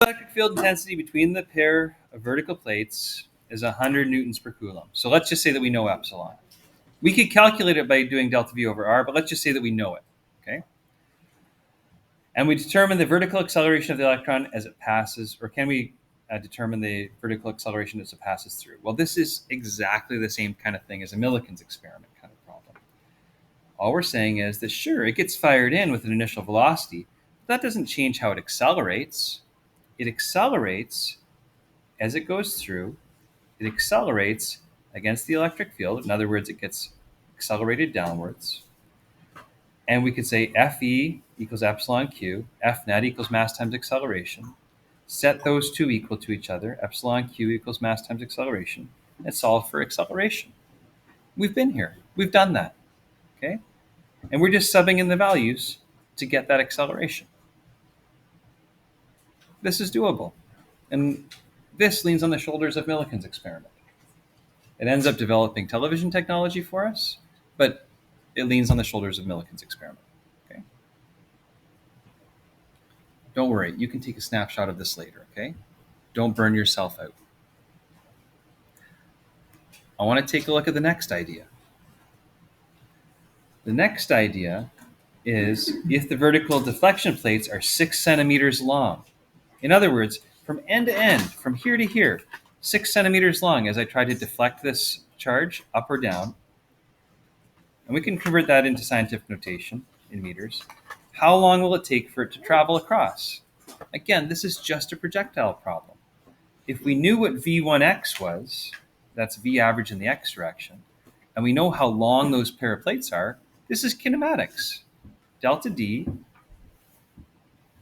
Electric field intensity between the pair of vertical plates is 100 newtons per coulomb. So let's just say that we know epsilon. We could calculate it by doing delta V over R, but let's just say that we know it, okay? And we determine the vertical acceleration of the electron as it passes, or can we determine the vertical acceleration as it passes through? Well, this is exactly the same kind of thing as a Millikan's experiment kind of problem. All we're saying is that, sure, it gets fired in with an initial velocity, but that doesn't change how it accelerates. It accelerates as it goes through. It accelerates against the electric field. In other words, it gets accelerated downwards. And we could say Fe equals epsilon Q, F net equals mass times acceleration. Set those two equal to each other, epsilon Q equals mass times acceleration, and solve for acceleration. We've been here. We've done that, okay? And we're just subbing in the values to get that acceleration. This is doable. And this leans on the shoulders of Millikan's experiment. It ends up developing television technology for us, but it leans on the shoulders of Millikan's experiment. Okay. Don't worry, you can take a snapshot of this later, okay? Don't burn yourself out. I want to take a look at the next idea. The next idea is if the vertical deflection plates are 6 centimeters long. In other words, from end to end, from here to here, 6 centimeters long as I try to deflect this charge up or down. And we can convert that into scientific notation in meters. How long will it take for it to travel across? Again, this is just a projectile problem. If we knew what V1x was, that's V average in the x direction, and we know how long those pair of plates are, this is kinematics. Delta D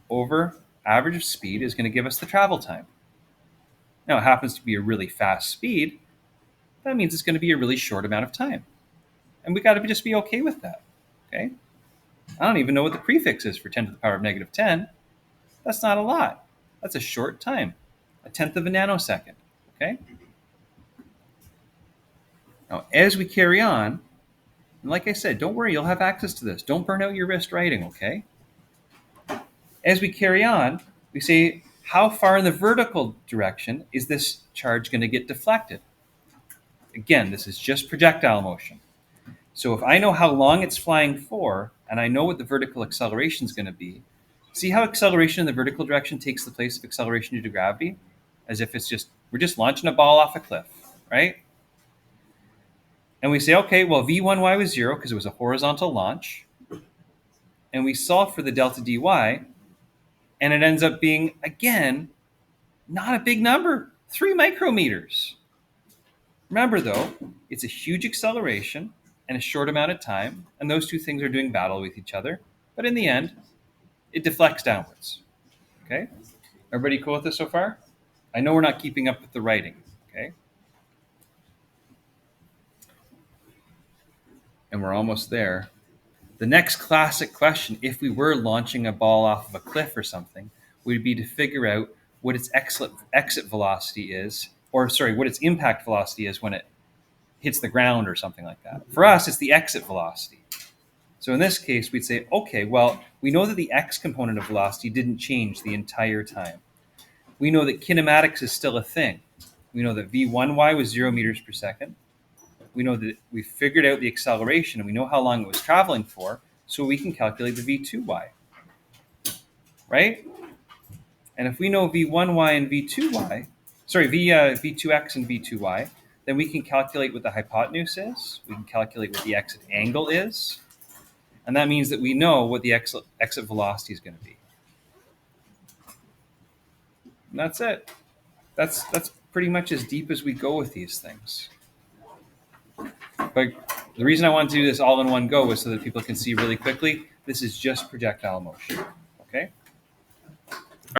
over average of speed is going to give us the travel time. Now, it happens to be a really fast speed. That means it's going to be a really short amount of time. And we got to just be okay with that, okay? I don't even know what the prefix is for 10 to the power of negative 10. That's not a lot. That's a short time, 1/10 of a nanosecond, okay? Now, as we carry on, and like I said, don't worry, you'll have access to this. Don't burn out your wrist writing, okay? As we carry on, we say, how far in the vertical direction is this charge going to get deflected? Again, this is just projectile motion. So if I know how long it's flying for, and I know what the vertical acceleration is going to be, see how acceleration in the vertical direction takes the place of acceleration due to gravity? As if we're just launching a ball off a cliff, right? And we say, okay, well, V1y was 0 because it was a horizontal launch. And we solve for the delta dy, and it ends up being, again, not a big number, 3 micrometers. Remember, though, it's a huge acceleration and a short amount of time, and those two things are doing battle with each other. But in the end, it deflects downwards. Okay? Everybody cool with this so far? I know we're not keeping up with the writing. Okay? And we're almost there. The next classic question, if we were launching a ball off of a cliff or something, would be to figure out what its exit velocity is, or what its impact velocity is when it hits the ground or something like that. For us, it's the exit velocity. So in this case, we'd say, okay, well, we know that the x component of velocity didn't change the entire time. We know that kinematics is still a thing. We know that v1y was 0 meters per second. We know that we figured out the acceleration and we know how long it was traveling for, so we can calculate the v2y, right? And if we know v1y and v2y, v2x and v2y, then we can calculate what the hypotenuse is. We can calculate what the exit angle is. And that means that we know what the exit velocity is going to be. And that's it. That's pretty much as deep as we go with these things. But the reason I wanted to do this all in one go was so that people can see really quickly, this is just projectile motion, okay?